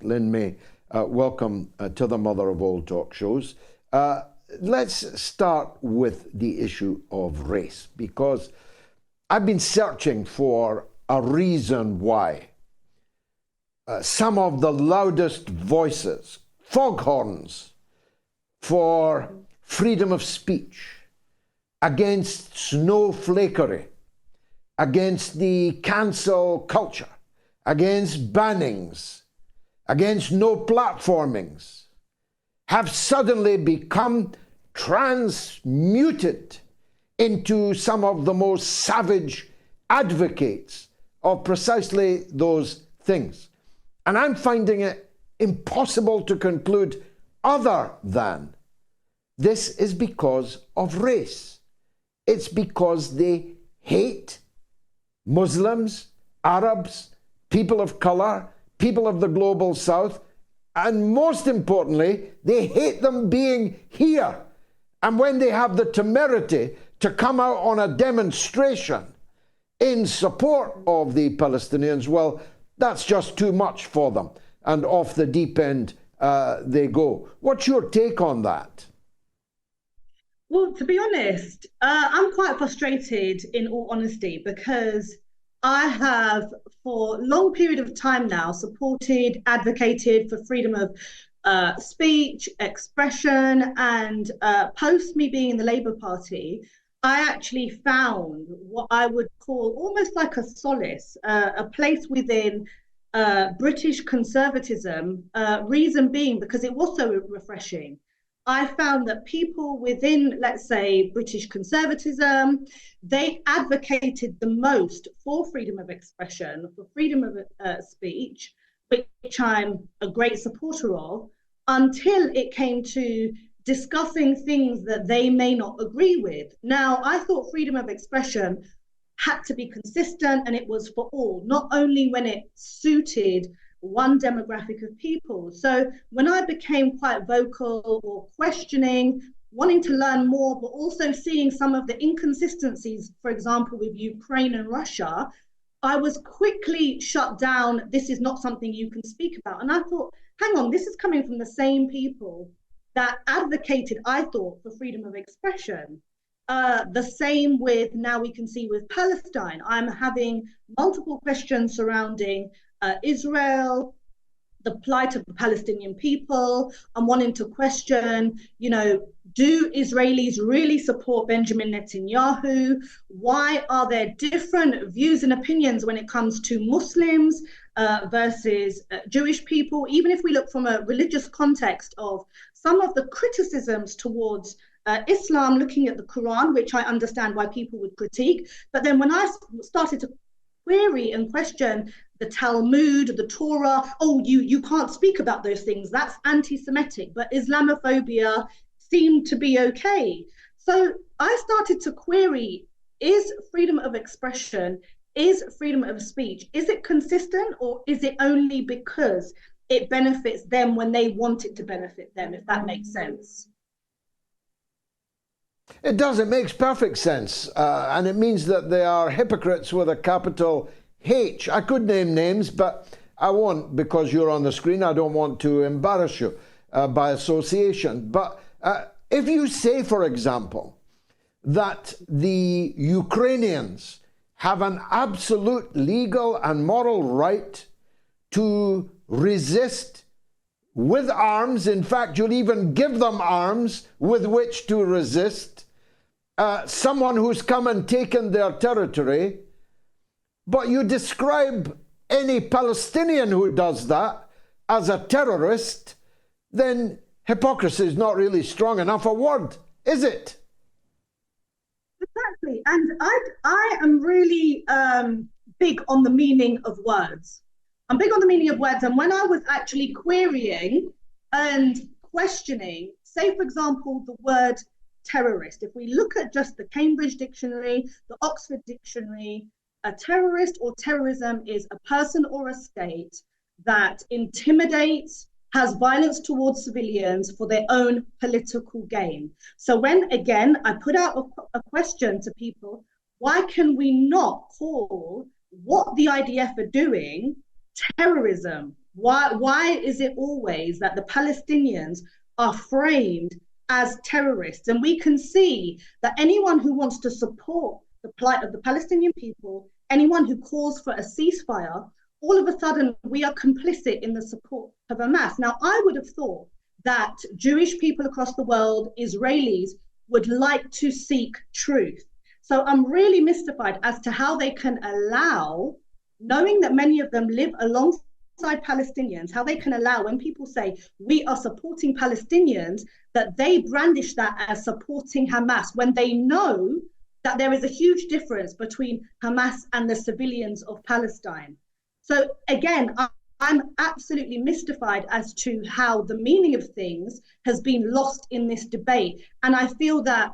Lin Mei. Welcome to the mother of all talk shows. Let's start with the issue of race, because I've been searching for a reason why some of the loudest voices, foghorns for freedom of speech, against snowflakery, against the cancel culture, against bannings, against no platformings, have suddenly become transmuted into some of the most savage advocates of precisely those things. And I'm finding it impossible to conclude other than this is because of race. It's because they hate Muslims, Arabs, people of color, people of the global south, and most importantly, they hate them being here. And when they have the temerity to come out on a demonstration in support of the Palestinians, well, that's just too much for them. And off the deep end they go. What's your take on that? Well, to be honest, I'm quite frustrated in all honesty, because I have for a long period of time now supported, advocated for freedom of speech, expression, and post me being in the Labour Party, I actually found what I would call almost like a solace, a place within British conservatism, reason being because it was so refreshing. I found that people within, let's say, British conservatism, they advocated the most for freedom of expression, for freedom of speech, which I'm a great supporter of, until it came to discussing things that they may not agree with. Now, I thought freedom of expression had to be consistent, and it was for all, not only when it suited one demographic of people. So when I became quite vocal or questioning, wanting to learn more, but also seeing some of the inconsistencies, for example, with Ukraine and Russia, I was quickly shut down. This is not something you can speak about. And I thought, hang on, this is coming from the same people that advocated, I thought, for freedom of expression. The same with, now we can see with Palestine. I'm having multiple questions surrounding Israel, the plight of the Palestinian people. I'm wanting to question, do Israelis really support Benjamin Netanyahu? Why are there different views and opinions when it comes to Muslims versus Jewish people? Even if we look from a religious context of some of the criticisms towards Islam, looking at the Quran, which I understand why people would critique. But then when I started to query and question the Talmud, the Torah, oh, you can't speak about those things, that's anti-Semitic, but Islamophobia seemed to be okay. So I started to query, is freedom of expression, is freedom of speech, is it consistent, or is it only because it benefits them when they want it to benefit them, if that makes sense? It does. It makes perfect sense. And it means that they are hypocrites with a capital H. I could name names, but I won't, because you're on the screen. I don't want to embarrass you by association. But if you say, for example, that the Ukrainians have an absolute legal and moral right to resist with arms, in fact, you'll even give them arms with which to resist someone who's come and taken their territory, but you describe any Palestinian who does that as a terrorist, then hypocrisy is not really strong enough a word, is it? Exactly. And I am really big on the meaning of words. I'm big on the meaning of words. And when I was actually querying and questioning, say, for example, the word terrorist, if we look at just the Cambridge Dictionary, the Oxford Dictionary, a terrorist or terrorism is a person or a state that intimidates, has violence towards civilians for their own political gain. So when, again, I put out a question to people, why can we not call what the IDF are doing terrorism? Why is it always that the Palestinians are framed as terrorists? And we can see that anyone who wants to support the plight of the Palestinian people, anyone who calls for a ceasefire, all of a sudden we are complicit in the support of Hamas. Now, I would have thought that Jewish people across the world, Israelis, would like to seek truth. So I'm really mystified as to how they can allow, knowing that many of them live alongside Palestinians, how they can allow, when people say we are supporting Palestinians, that they brandish that as supporting Hamas when they know that there is a huge difference between Hamas and the civilians of Palestine. So again, I'm absolutely mystified as to how the meaning of things has been lost in this debate. And I feel that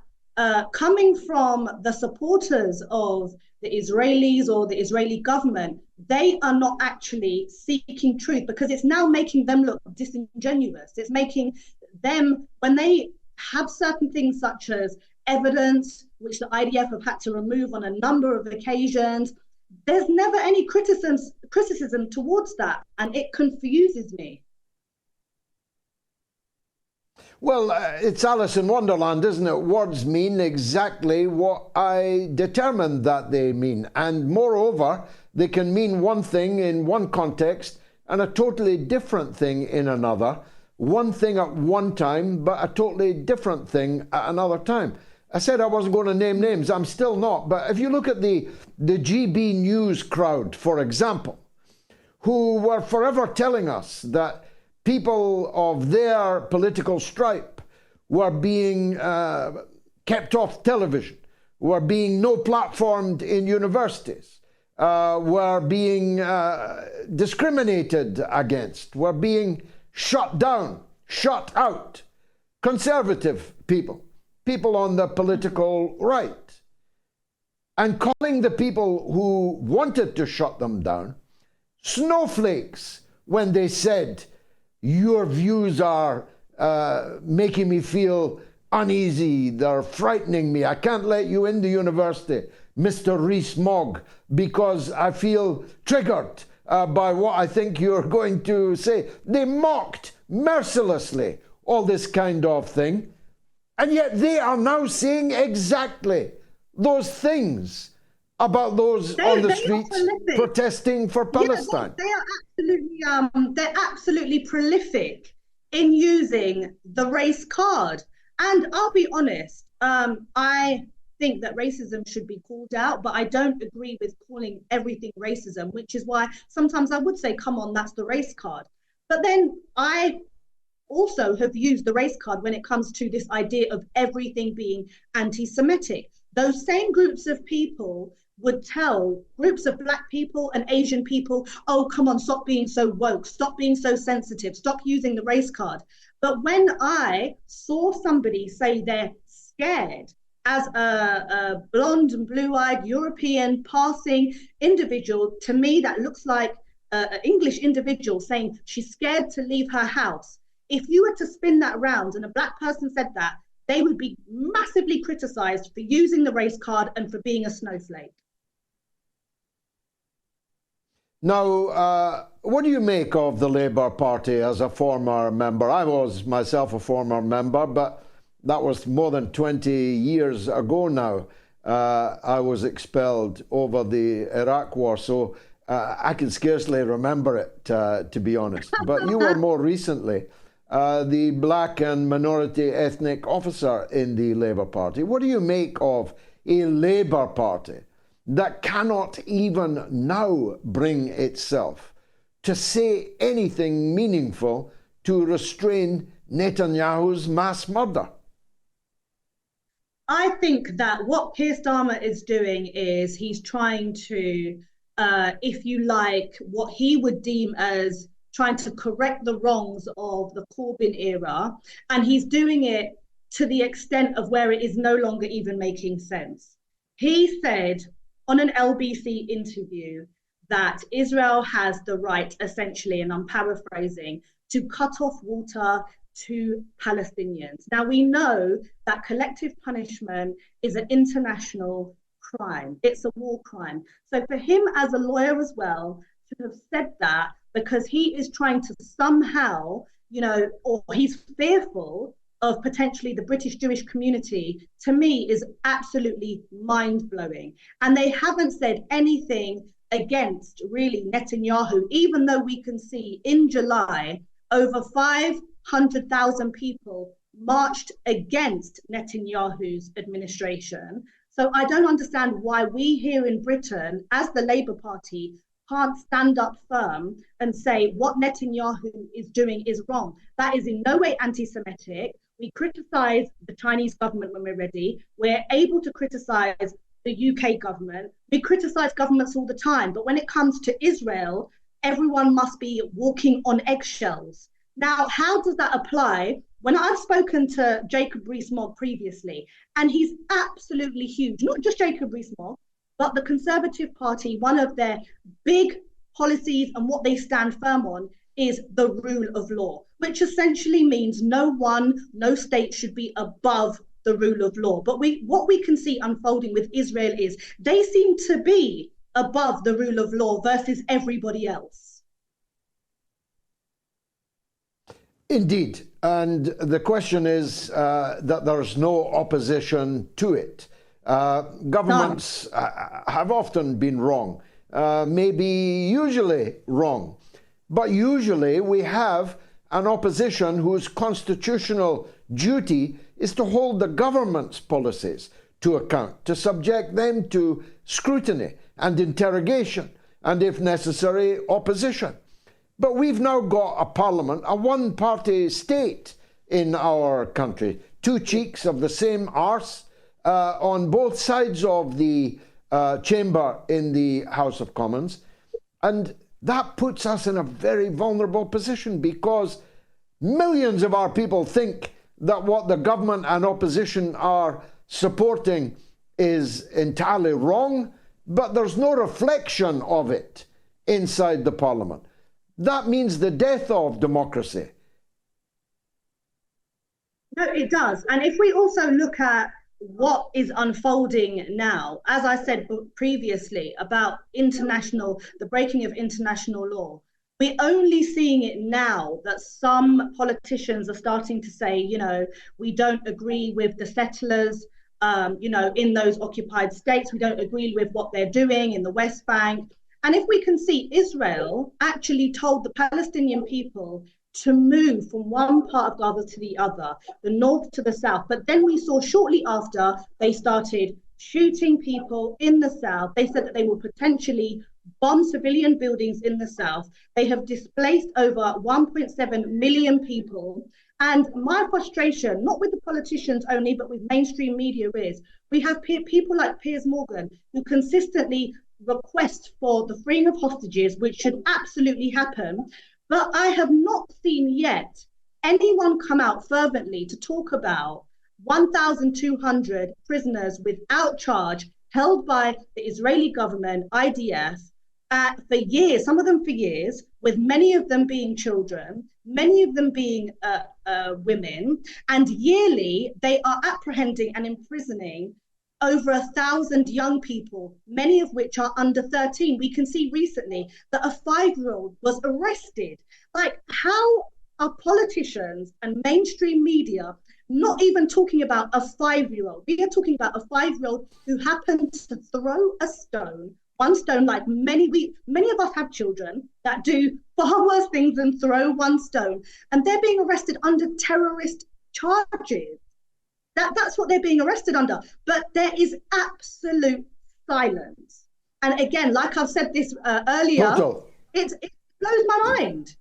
coming from the supporters of the Israelis or the Israeli government, they are not actually seeking truth, because it's now making them look disingenuous. It's making them, when they have certain things such as evidence, which the IDF have had to remove on a number of occasions, there's never any criticism towards that, and it confuses me. Well, it's Alice in Wonderland, isn't it? Words mean exactly what I determined that they mean. And moreover, they can mean one thing in one context and a totally different thing in another. One thing at one time, but a totally different thing at another time. I said I wasn't going to name names. I'm still not. But if you look at the GB News crowd, for example, who were forever telling us that people of their political stripe were being kept off television, were being no platformed in universities, were being discriminated against, were being shut down, shut out. Conservative people, people on the political right. And calling the people who wanted to shut them down snowflakes when they said, your views are making me feel uneasy, they're frightening me. I can't let you in the university, Mr. Rees-Mogg, because I feel triggered by what I think you're going to say. They mocked mercilessly all this kind of thing, and yet they are now saying exactly those things about those on the streets protesting for Palestine. Yeah, they're absolutely prolific in using the race card. And I'll be honest, I think that racism should be called out, but I don't agree with calling everything racism, which is why sometimes I would say, come on, that's the race card. But then I also have used the race card when it comes to this idea of everything being anti-Semitic. Those same groups of people would tell groups of Black people and Asian people, oh, come on, stop being so woke, stop being so sensitive, stop using the race card. But when I saw somebody say they're scared as a blonde and blue-eyed European passing individual, to me that looks like an English individual saying she's scared to leave her house. If you were to spin that round and a Black person said that, they would be massively criticized for using the race card and for being a snowflake. Now, what do you make of the Labour Party as a former member? I was myself a former member, but that was more than 20 years ago now. I was expelled over the Iraq war, so I can scarcely remember it, to be honest. But you were more recently the Black and minority ethnic officer in the Labour Party. What do you make of a Labour Party that cannot even now bring itself to say anything meaningful to restrain Netanyahu's mass murder? I think that what Keir Starmer is doing is he's trying to, if you like, what he would deem as trying to correct the wrongs of the Corbyn era. And he's doing it to the extent of where it is no longer even making sense. He said on an LBC interview that Israel has the right, essentially, and I'm paraphrasing, to cut off water to Palestinians. Now, we know that collective punishment is an international crime. It's a war crime. So for him as a lawyer as well, to have said that because he is trying to somehow, or he's fearful of potentially the British Jewish community, to me is absolutely mind-blowing. And they haven't said anything against really Netanyahu, even though we can see in July over 500,000 people marched against Netanyahu's administration. So I don't understand why we here in Britain, as the Labour Party, can't stand up firm and say what Netanyahu is doing is wrong. That is in no way anti-Semitic. We criticize the Chinese government when we're ready. We're able to criticize the UK government. We criticize governments all the time. But when it comes to Israel, everyone must be walking on eggshells. Now, how does that apply? When I've spoken to Jacob Rees-Mogg previously, and he's absolutely huge, not just Jacob Rees-Mogg, but the Conservative Party, one of their big policies and what they stand firm on is the rule of law, which essentially means no state should be above the rule of law. But what we can see unfolding with Israel is they seem to be above the rule of law versus everybody else. Indeed. And the question is that there's no opposition to it. Governments have often been wrong, maybe usually wrong. But usually we have an opposition whose constitutional duty is to hold the government's policies to account, to subject them to scrutiny and interrogation, and if necessary, opposition. But we've now got a parliament, a one-party state in our country, two cheeks of the same arse on both sides of the chamber in the House of Commons. And that puts us in a very vulnerable position because millions of our people think that what the government and opposition are supporting is entirely wrong, but there's no reflection of it inside the parliament. That means the death of democracy. No, it does. And if we also look at what is unfolding now, as I said previously about the breaking of international law, we're only seeing it now that some politicians are starting to say, we don't agree with the settlers, in those occupied states. We don't agree with what they're doing in the West Bank. And if we can see, Israel actually told the Palestinian people to move from one part of Gaza to the other, the north to the south. But then we saw shortly after they started shooting people in the south. They said that they will potentially bomb civilian buildings in the south. They have displaced over 1.7 million people. And my frustration, not with the politicians only, but with mainstream media is we have people like Piers Morgan who consistently request for the freeing of hostages, which should absolutely happen. But I have not seen yet anyone come out fervently to talk about 1,200 prisoners without charge held by the Israeli government, IDF, for years, some of them for years, with many of them being children, many of them being women, and yearly they are apprehending and imprisoning over 1,000 young people, many of which are under 13. We can see recently that a 5-year-old was arrested. Like, how are politicians and mainstream media not even talking about a 5-year-old? We are talking about a 5-year-old who happened to throw a stone, one stone, like many of us have children that do far worse things than throw one stone, and they're being arrested under terrorist charges. That's what they're being arrested under. But there is absolute silence. And again, like I've said this earlier, it blows my mind.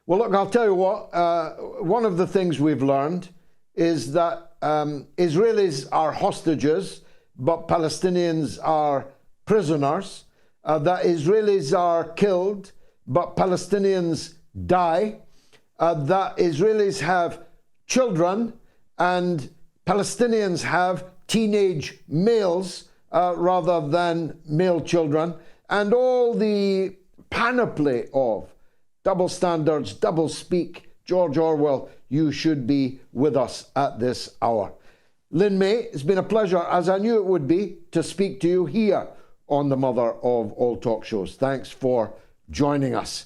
Well, look, I'll tell you what, one of the things we've learned is that Israelis are hostages, but Palestinians are prisoners, that Israelis are killed, but Palestinians die, that Israelis have children and Palestinians have teenage males rather than male children, and all the panoply of double standards, double speak. George Orwell, you should be with us at this hour. Lin Mei, it's been a pleasure, as I knew it would be, to speak to you here on the mother of all talk shows. Thanks for joining us.